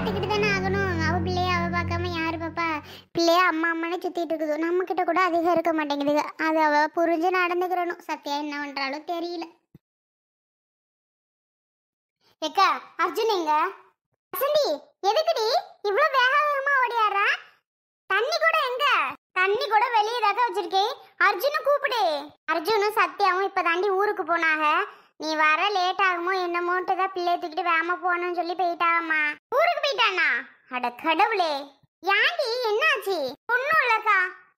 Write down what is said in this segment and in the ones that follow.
பாத்துக்கிட்டு தானே ஆகணும். அவ பிள்ளைய அவ பார்க்காம யாரு பாப்பா? பிள்ளைய அம்மா அம்மானே சுத்திட்டு இருக்குது. நம்ம கிட்ட கூட அதிகம் இருக்க மாட்டேங்குதுங்க. அது அவ புரிஞ்சு நடந்துக்கிறணும். சத்யா என்ன பண்றாலும் தெரியல. ஏக்கா அர்ஜுன் எங்க? வசந்தி எதுக்குடி இவ்ளோ வேக வேகமா ஓடியாரா? தண்ணி கூட எங்க? தண்ணி கூட வெளியே தாக்க வச்சிருக்கேன். அர்ஜுனை கூப்பிடு. அர்ஜுனும் சத்யாவும் இப்ப தாண்டி ஊருக்கு போனாங்க. நீ வர லேட் ஆகுமோ என்னமோட்டு தான் பிள்ளைய தூக்கிட்டு வேமா போகணும்னு சொல்லி போயிட்டாமா. ஊருக்கு போயிட்டானா? அட கடவுளே, ஏன்டி என்னாச்சு? ஒன்னும் இல்லக்கா,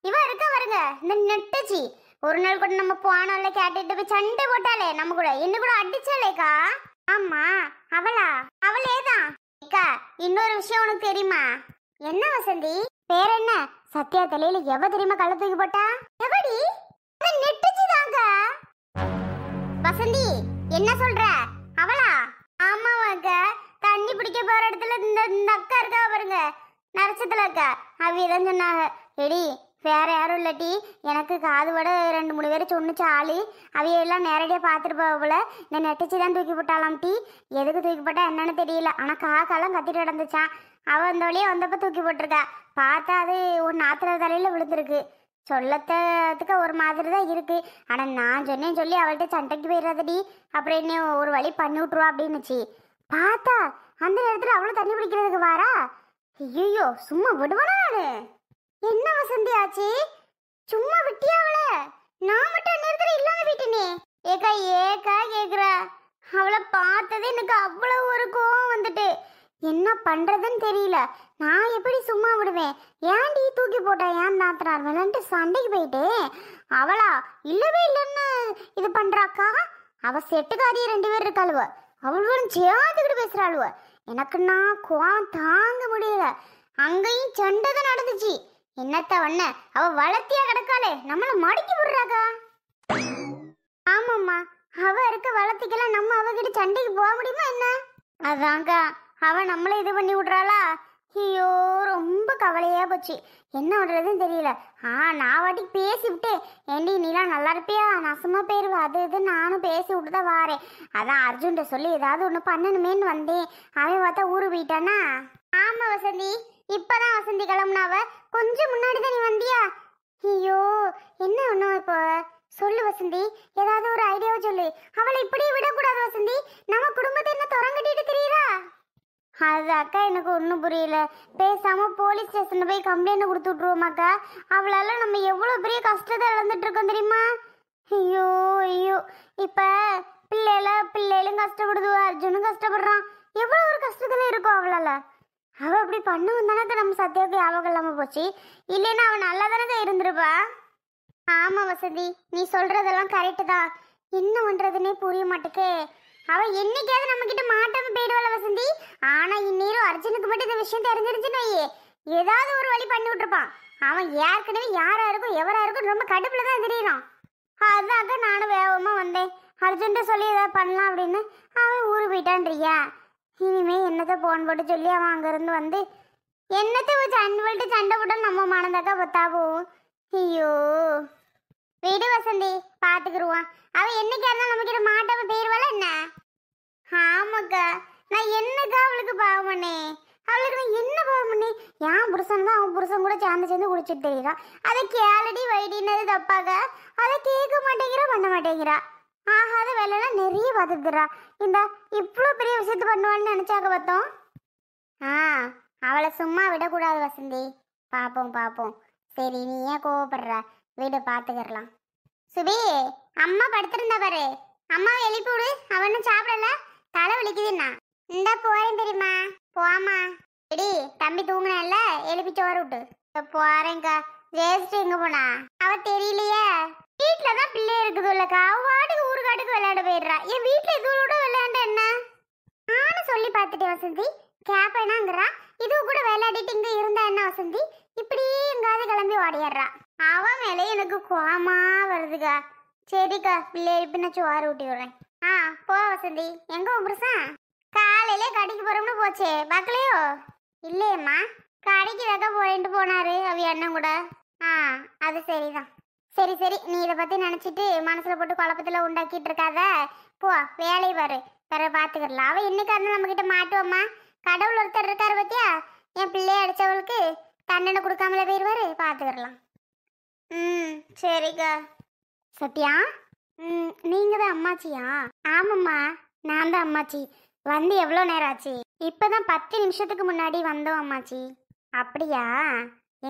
இவ இருக்க வருங்க இந்த நெட்டுச்சி. ஒரு நாள் கூட நம்ம போனோம்ல, கேட்டுட்டு போய் சண்டை போட்டாலே நம்ம கூட என்ன கூட அடிச்சாலேக்கா. ஆமா அவளா? அவளேதான். அக்கா இன்னொரு விஷயம் உனக்கு தெரியுமா? என்ன வசந்தி? பேர் என்ன? சத்யா தலையில எவ தெரியுமா கள்ள தூக்கி போட்டா? எவடி? நெட்டுச்சி தாங்க. வசந்தி என்ன சொல்ற? அவளா? ஆமாவாங்க. தண்ணி பிடிக்க போற இடத்துல இந்த அக்கா இருக்கா பாருங்க, நரச்சத்துல அக்கா. அவிதான் சொன்னாங்க. எடி வேற யாரும் இல்லாட்டி எனக்கு காது வட 2-3 பேர் சொன்னிச்சு ஆளு. அவையெல்லாம் நேரடியாக பார்த்துட்டு போல இந்த நெட்டச்சி தான் தூக்கி போட்டாலாம். டீ எதுக்கு தூக்கி போட்டா என்னன்னு தெரியல. ஆனால் காக்காலாம் கத்திட்டு நடந்துச்சான். அவள் அந்த வழியே வந்தப்போ தூக்கி போட்டிருக்கா. பார்த்தா அது ஒரு நாத்திர தலையில் விழுந்திருக்கு. சொல்லத்துக்கு ஒரு மாதிரி தான் இருக்கு. ஆனால் நான் சொன்னேன்னு சொல்லி அவள்கிட்ட சண்டைக்கு போயிடாதடி, அப்புறம் என்ன ஒரு வழி பண்ணி விட்ருவா அப்படின்னுச்சு. பார்த்தா அந்த நேரத்தில் அவ்வளோ தண்ணி பிடிக்கிறதுக்கு வாரா? ஐயோ சும்மா விடுவானா நானு? என்ன வசந்தி ஆச்சு? சும்மா விட்டியாவள? நான் மட்டும் நேரத்துல இல்லாம விட்டனே. ஏக்கா ஏக்கா கேக்குற? அவளை பார்த்ததே எனக்கு அவ்வளவு ஒரு கோவம் வந்துட்டு என்ன பண்றதுன்னு தெரியல. நான் எப்படி சும்மா விடுவேன்? ஏன்டி தூக்கி போட்டா? ஏன் நாத்தனார் மேலன்ட்டு சண்டைக்கு போயிட்டு அவளா இல்லவே இல்லைன்னு இது பண்றாக்கா. அவ செட்டுக்காரி 2 பேர் இருக்காளுவ. அவளும் சேர்ந்துக்கிட்டு பேசுறாளுவ. எனக்கு நான் கோவம் தாங்க முடியல. அங்கேயும் சண்டை தான் நடந்துச்சு. என்னத்த ஒண்ண அவ வளர்த்தியா கிடக்காளே, நம்மள மடிக்கி விடுறாக்கா. ஆமாம்மா, அவ இருக்க வளர்த்திக்கெல்லாம் நம்ம அவகிட்ட சண்டைக்கு போக முடியுமா என்ன? அதான்க்கா அவ நம்மள இது பண்ணி விடுறாளா. ஐயோ ரொம்ப கவலையா போச்சு. என்ன பண்றதுன்னு தெரியல. நான் வாட்டிக்கு பேசி விட்டேன். ஏண்டி நீலாம் நல்லா இருப்பியா, நசமா போயிருவா அது இது நானும் பேசி விட்டு தான் வாரேன். அதான் அர்ஜுன்கிட்ட சொல்லி ஏதாவது ஒன்று பண்ணணுமேன்னு வந்தேன். அவன் பார்த்தா ஊரு போயிட்டானா? ஆமா வசந்தி, இப்பதான் வசந்தி கிளம்புனாவ. கொஞ்சம் முன்னாடி தான் நீ வந்தியா? ஐயோ என்ன ஒன்றும் இப்போ சொல்லு வசந்தி, ஏதாவது ஒரு ஐடியாவை சொல்லு. அவளை இப்படியே விடக்கூடாது வசந்தி. நம்ம குடும்பத்தை என்ன தொடங்கட்டிட்டு தெரியுறா? அது அக்கா எனக்கு ஒன்றும் புரியல. பேசாம போலீஸ் ஸ்டேஷன்ல போய் கம்ப்ளைண்ட் கொடுத்து விட்ருவோமாக்கா. அவளால நம்ம எவ்வளோ பெரிய கஷ்டத்தை இழந்துட்டு இருக்கோம் தெரியுமா? ஐயோ ஐயோ, இப்ப பிள்ளைகளும் கஷ்டப்படுதுவா, அர்ஜுனும் கஷ்டப்படுறான். எவ்வளோ ஒரு கஷ்டத்துல இருக்கும் அவளால. அவ அப்படி பண்ணுவோம் தானே நம்ம சத்யாவுக்கு ஞாபகம் இல்லாம போச்சு. இல்லைன்னா அவன் நல்லா தானே இருந்திருப்பா. ஆமா வசந்தி, நீ சொல்றதெல்லாம் கரெக்டு தான். என்ன பண்றதுன்னே புரிய மாட்டேக்கே. அவ என்னைக்காவது நம்ம கிட்ட மாட்டாம போயிடுவாள வசந்தி. ஆனா இந்நேரம் அர்ஜுனுக்கு மட்டும் இந்த விஷயம் தெரிஞ்சிருச்சுன்னு ஏதாவது ஒரு வழி பண்ணி விட்டுருப்பான். அவன் ஏற்கனவே யாரா இருக்கும் எவரா இருக்கும் ரொம்ப கடுப்புல தான் தெரியறான். அதாக்க நானும் வேகமா வந்தேன். அர்ஜுன்ட்ட சொல்லி ஏதாவது பண்ணலாம் அப்படின்னு. அவன் ஊரு போயிட்டான்றியா? இனிமே என்னத்தை போன் போட்டு சொல்லி அவன் அங்கிருந்து வந்து என்னத்தை சண்டை போட்டு நம்ம மனதாக்கா பத்தா போகும். ஐயோ விடு வசந்தி, பாத்துக்கிருவான். அவ என்னைக்கா இருந்தாலும் நம்ம கிட்ட மாட்டாம போயிருவாள என்ன? ஆமாக்கா, நான் என்னக்கா அவளுக்கு பாவம் பண்ணே? அவளுக்கு நான் என்ன பாவம் பண்ணே? என் புருஷன் தான் அவன் புருஷன் கூட சேர்ந்து குடிச்சிட்டு தெரியுறான். அதை கேளடி வைடினது தப்பாக அதை கேட்க மாட்டேங்கிறா, பண்ண மாட்டேங்கிறா. ஆகாத வேலைலாம் நிறைய பார்த்துக்கிறா. இந்த இவ்வளோ பெரிய விஷயத்த பண்ணுவான்னு நினைச்சாக்க பார்த்தோம். அவளை சும்மா விடக்கூடாது வசந்தி. பார்ப்போம். சரி நீ ஏன் கோவப்படுற? வீடு பார்த்துக்கிறலாம். சுபி, அம்மா படுத்திருந்தா பாரு, அம்மாவை எழுப்பி விடு. அவனும் சாப்பிடல, தலை வலிக்குதுன்னா. இந்த போறேன் தெரியுமா? போமா. எடி தம்பி தூங்கினால, எழுப்பி சோறு விட்டு. போறேங்க்கா. ஜெயஸ்ரீ எங்க போனா? அவ தெரியலையே. வீட்டுலதான் பிள்ளை இருக்குது இல்லக்கா. அவ வாட்டுக்கு ஊருக்காட்டுக்கு விளையாட போயிடுறா. என் வீட்டுல இதோட விளையாண்ட என்ன? நானும் சொல்லி பார்த்துட்டேன் வசந்தி. கேப்பேனாங்கிறா. இது கூட விளையாடிட்டு இங்க இருந்தா என்ன வசந்தி? இப்படியே எங்காவது கிளம்பி ஓடிடுறா. அவன் மேலே எனக்கு கோவமா வருதுக்கா. சரிக்கா, பிள்ளை எழுப்பி நான் சோறு ஊட்டி விடுறேன். போ வசந்தி. எங்க புருஷன்? காலையிலே கடைக்கு போறோம்னு போச்சே, பார்க்கலையோ? இல்லையம்மா, கடைக்கு தாக்கா போயிட்டு போனாரு அவ அண்ணன் கூட. அது சரிதான். சரி நீ இதை பத்தி நினைச்சிட்டு மனசுல போட்டு குழப்பத்துல உண்டாக்கிட்டு இருக்காத. போ வேலையை பாரு, வேற பாத்துக்கலாம். அவ என்னைக்கா இருந்தாலும் நம்ம கிட்ட மாட்டுவோம்மா. கடவுள் ஒருத்தர் இருக்காரு பத்தியா, என் பிள்ளைய அடிச்சவளுக்கு தண்டனை கொடுக்காமல போயிருவாரு, பார்த்துக்கலாம். ம் சரிக்கா. சத்யா, நீங்க தான் அம்மாச்சியா? ஆமாம்மா, நான் தான் அம்மாச்சி. வந்து எவ்வளோ நேரம் ஆச்சு? இப்போதான் 10 நிமிஷத்துக்கு முன்னாடி வந்தோம் அம்மாச்சி. அப்படியா?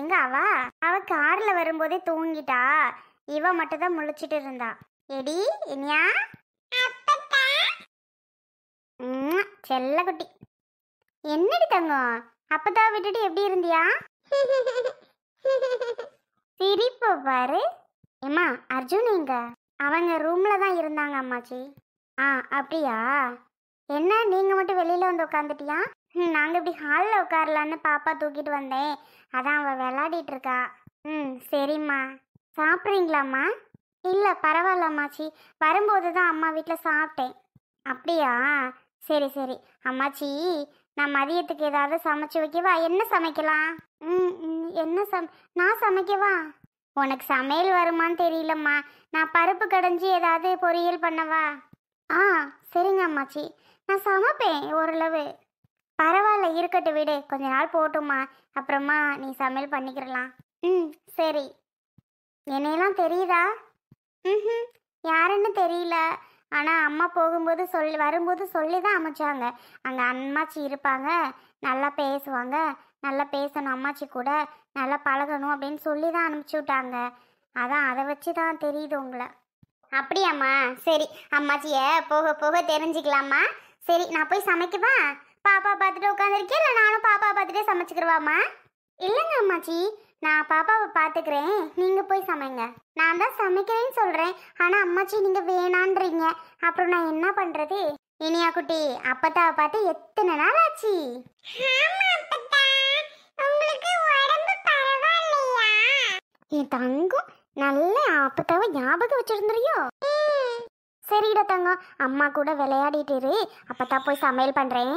எங்க அவ கார்ல வரும்போதே தூங்கிட்டா. இவ மட்டும் தான் முழிச்சிட்டு இருந்தா. எடி இனியா, செல்ல குட்டி. என்னடி தங்கம், அப்பதான் விட்டுட்டு எப்படி இருந்தியா? சிரிப்பு பாரு. ஏம்மா அர்ஜுன் எங்க? அவங்க ரூம்ல தான் இருந்தாங்க அம்மாச்சி. அப்படியா? என்ன நீங்க மட்டும் வெளியில வந்து உட்காந்துட்டியா? நாங்க இப்படி ஹாலில் உட்காரலான்னு பாப்பா தூக்கிட்டு வந்தேன். அதான் அவ விளையாடிட்டு இருக்கா. சரிம்மா. சாப்பிட்றீங்களாம்மா? இல்லை பரவாயில்ல அம்மாச்சி, வரும்போது தான் அம்மா வீட்டில் சாப்பிட்டேன். அப்படியா? சரி சரி அம்மாச்சி, நான் மதியத்துக்கு ஏதாவது சமைச்சு வைக்கவா? என்ன சமைக்கலாம்? என்ன நான் சமைக்கவா? உனக்கு சமையல் வருமான்னு தெரியலம்மா. நான் பருப்பு கடைஞ்சி ஏதாவது பொரியல் பண்ணவா? சரிங்க அம்மாச்சி, நான் சமைப்பேன் ஓரளவு. பரவாயில்ல இருக்கட்டும் விடு, கொஞ்ச நாள் போட்டுமா, அப்புறமா நீ சமையல் பண்ணிக்கிறலாம். சரி. என்னையெல்லாம் தெரியுதா? யாருன்னு தெரியல, ஆனால் அம்மா போகும்போது வரும்போது சொல்லி தான் அமைச்சாங்க. அங்கே அம்மாச்சி இருப்பாங்க, நல்லா பேசுவாங்க, நல்லா பேசணும் அம்மாச்சி கூட, நல்லா பழகணும் அப்படின்னு சொல்லி தான் அனுப்பிச்சி விட்டாங்க. அதான் அதை வச்சு தான் தெரியுது உங்களை. அப்படியாம்மா? சரி, அம்மாச்சியை போக போக தெரிஞ்சுக்கலாமா. சரி, நான் போய் சமைக்கவா? பாப்பா பார்த்துட்டு உட்காந்துருக்கேன், இல்லை நானும் பாப்பா பார்த்துட்டே சமைச்சிக்கிறவாம்மா? இல்லைங்க அம்மாச்சி, நான் பாப்பாவை பார்த்துக்கிறேன், நீங்கள் போய் சமைங்க. நான் தான் சமைக்கிறேன்னு சொல்கிறேன், ஆனால் அம்மாச்சி நீங்கள் வேணான்றீங்க. அப்புறம் நான் என்ன பண்ணுறது? இனியா குட்டி, அப்பத்தாவை பார்த்து எத்தனை நாள் ஆச்சு? என் தங்கம், நல்ல அப்பத்தாவை ஞாபகம் வச்சிருந்துறியோ? சரிடா தங்கம், அம்மா கூட விளையாடிட்டு இரு, அப்பத்தா போய் சமையல் பண்றேன்.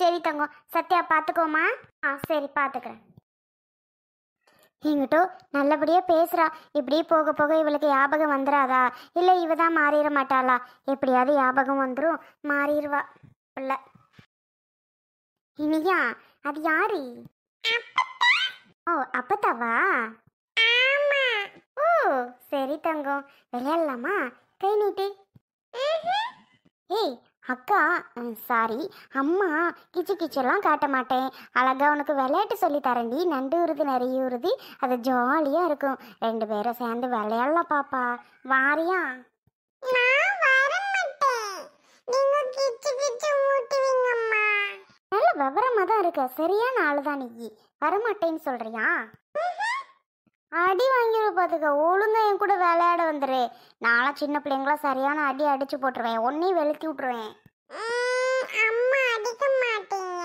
சரி தங்கம். சத்யா பார்த்துக்கோமா? சரி பார்த்துக்கிறேன். எங்கிட்ட நல்லபடியா பேசுறா. இப்படி போக போக இவளுக்கு ஞாபகம் வந்துடாதா? இல்லை இவ தான் மாறிட மாட்டாளா? எப்படியாவது ஞாபகம் வந்துடும், மாறிடுவா பிள்ளை. இனியா, அது யாரு? அப்பத்தாவா? சரி தங்கம், விளையாடலாமா? கை நீட்டி. ஏய் அக்கா, சாரி அம்மா, கிச்சு கிச்செல்லாம் காட்ட மாட்டேன். அழகா உனக்கு விளையாட்டு சொல்லி தரேன்டி. நண்டு உருது நிறைய உருது, அது ஜாலியாக இருக்கும். 2 பேரும் சேர்ந்து விளையாடலாம் பாப்பா, வாரியா? நல்ல விவரமா தான் இருக்க, சரியான ஆளுதான் நீ. வரமாட்டேன்னு சொல்றியா? அடி வாங்கிடு பார்த்துக்க. ஒழுங்கா என் கூட விளையாட வந்துரு. நானும் சின்ன பிள்ளைங்களா சரியான அடி அடிச்சு போட்டுருவேன், ஒன்னையும் வெளுத்தி விட்டுருவேன். அம்மா அடிக்க மாட்டீங்க.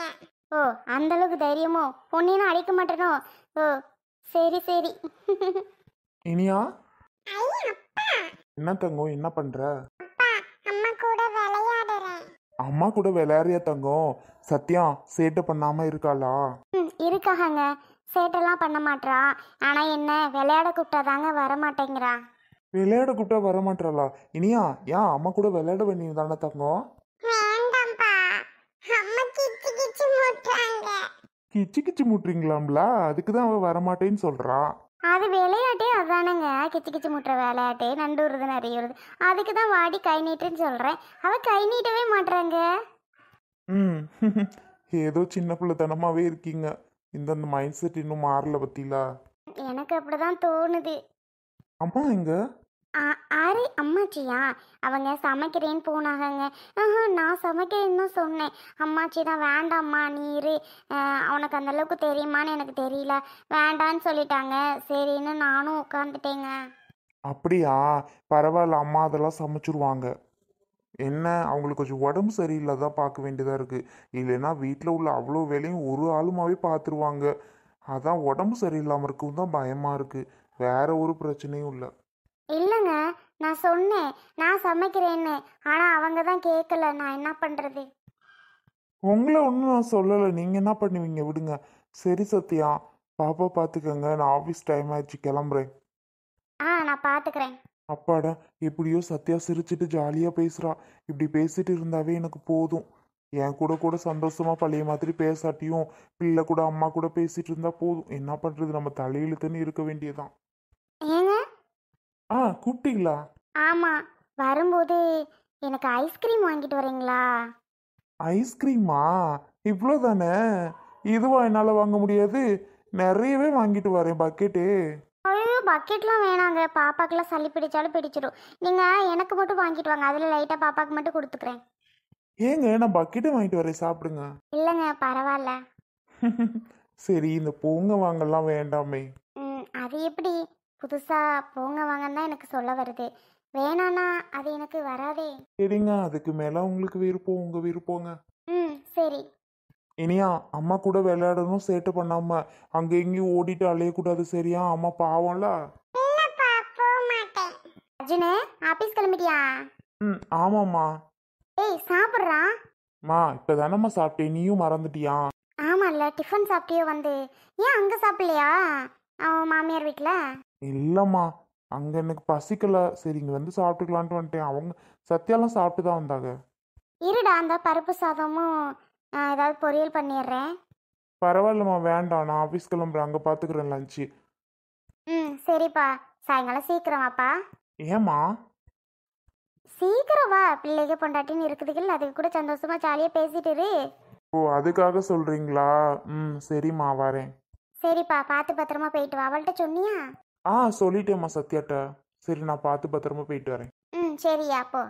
அந்த அளவுக்கு தைரியமோ? ஒன்னையும் அடிக்க மாட்டேனோ? சரி சரி. இனியா, என்ன தங்கம், என்ன பண்ற? அம்மா கூட விளையாடுறேன். அம்மா கூட விளையாடுறியா தங்கம்? சத்யா சேட்டை பண்ணாம இருக்காளா? இருக்காங்க, சேட்டெல்லாம் பண்ண மாட்டா. ஆனா என்ன விளையாட கூப்பிட்டாதாங்க வரமாட்டேங்கிறா. விளையாட கூப்பிட்டா வரமாட்டாளா? இனியா, ஏன் அம்மா கூட விளையாட வேண்டியது தானே தங்கம்? கிச்சு கிச்சு முட்டுறீங்களாம்ல, அதுக்குதான் அவ வரமாட்டேன்னு சொல்றா. அது விளையாட்டே அதானுங்க, கிச்சு கிச்சு முட்டுற விளையாட்டு, நண்டு உருது நிறைய உருது. அதுக்கு தான் வாடி கை நீட்டுன்னு சொல்றேன். அவ கை நீட்டவே மாட்டுறாங்க. ஏதோ சின்ன பிள்ளைத்தனமாவே இருக்கீங்க. இந்த மைண்ட் செட் இன்னும் மாறல பத்திலா? எனக்கு அப்படிதான் தோணுது. அம்மா எங்க? ஆறு அம்மாச்சியா? அவங்க சமைக்கிறேன்னு போனாங்க. நான் சமைக்கிறேன்னு தான் சொன்னேன். அம்மாச்சி தான் வேண்டாம்மா நீ இரு, அவனுக்கு அந்த அளவுக்கு தெரியுமான்னு எனக்கு தெரியல, வேண்டான்னு சொல்லிட்டாங்க. சரின்னு நானும் உட்காந்துட்டேங்க. அப்படியா? பரவாயில்ல, அம்மா அதெல்லாம் சமைச்சிருவாங்க. என்ன அவங்களுக்கு கொஞ்சம் உடம்பு சரியில்லாதான் பார்க்க வேண்டியதாக இருக்குது. இல்லைன்னா வீட்டில் உள்ள அவ்வளோ வேலையும் ஒரு ஆளுமாவே பார்த்துருவாங்க. அதான் உடம்பு சரியில்லாமல் இருக்கும் தான் பயமாக இருக்குது, வேற ஒரு பிரச்சனையும் இல்லை. இல்லைங்க, நான் சொன்னேன் நான் சமைக்கிறேன்னு, ஆனால் அவங்க தான் கேட்கல. நான் என்ன பண்ணுறது? உங்களை ஒன்றும் நான் சொல்லலை, நீங்கள் என்ன பண்ணுவீங்க, விடுங்க. சரி சத்யா, பாப்பா பார்த்துக்கங்க, நான் ஆஃபீஸ் டைம் ஆயிடுச்சு, கிளம்புறேன். நான் பார்த்துக்கிறேன். அப்பாடா, எப்படியோ சத்யா சிரிச்சிட்டு ஜாலியாக பேசுகிறா. இப்படி பேசிட்டு இருந்தாவே எனக்கு போதும். என் கூட கூட சந்தோஷமா பழைய மாதிரி பேசாட்டியும் பிள்ளை கூட அம்மா கூட பேசிட்டு இருந்தா போதும். என்ன பண்றது, நம்ம தலையிழுத்துன்னு இருக்க வேண்டியதுதான். ஏங்க? கூப்பிட்டீங்களா? ஆமா, வரும்போது எனக்கு ஐஸ்கிரீம் வாங்கிட்டு வரீங்களா? ஐஸ்கிரீமா? இவ்வளோதானே? இதுவா என்னால் வாங்க முடியாது? நிறையவே வாங்கிட்டு வரேன் பக்கெட்டு. ஐயோ, பக்கெட்லாம் வேணாங்க, பாப்பாக்கெல்லாம் சளி பிடிச்சாலும் பிடிச்சிடும். நீங்க எனக்கு மட்டும் வாங்கிட்டு வாங்க, அதில் லைட்டாக பாப்பாக்கு மட்டும் கொடுத்துக்கிறேன். ஏங்க, நான் பக்கெட்டே வாங்கிட்டு வரேன், சாப்பிடுங்க. இல்லைங்க, பரவாயில்ல. சரி, இந்த பொங்க வாங்கலாம் வேண்டாமே. அது எப்படி? புதுசா போங்க வாங்கன்னு தான் எனக்கு சொல்ல வருது. வேணானா அது எனக்கு வராதே. சரிங்க, அதுக்கு மேல உங்களுக்கு விருப்பம், உங்க விருப்பங்க. சரி. இனியா, அம்மா கூட விளையாடணும், சேட்டை பண்ணாம அங்க இங்கேயும் ஓடிட்டு அலையக்கூடாது, சரியா? அம்மா பாவம்ல. அர்ஜுனு, ஆபீஸ் கிளம்பிட்டியா? ஆமாம்மா. ஏய், சாப்பிட்றா. இப்பதானம்மா சாப்பிட்டேன், நீயும் மறந்துட்டியா? ஆமால்ல, டிஃபன் சாப்பிட்டியோ வந்து? ஏன் அங்க சாப்பிடலையா அவன் மாமியார் வீட்டில்? இல்லம்மா, அங்க எனக்கு பசிக்கல, சரி இங்க வந்து சாப்பிட்டுக்கலான்ட்டு வந்துட்டேன். அவங்க சத்யாலாம் சாப்பிட்டு தான் வந்தாங்க. இருடா, அந்த பருப்பு சாதமும் ஏதாவது பொரியல் பண்ணிடுறேன். பரவாயில்லம்மா, வேண்டாம், நான் ஆஃபீஸ் கிளம்புறேன், அங்கே பார்த்துக்கிறேன் லஞ்சு. சரிப்பா, சாயங்காலம் சீக்கிரம் வாப்பா. ஏம்மா? சீக்கிரம் வா, பிள்ளைங்க பொண்டாட்டின்னு இருக்குதுகள், அதுக்கு கூட சந்தோஷமா ஜாலியாக பேசிட்டு இரு. ஓ, அதுக்காக சொல்றீங்களா? சரிம்மா, வரேன். சரிப்பா, பார்த்து பத்திரமா போயிட்டு வா. அவள்கிட்ட சொன்னியா? சொல்லிட்டேம்மா சத்யாட்ட. சரி, நான் பார்த்து பத்திரமா போயிட்டு வரேன். சரியா, போ.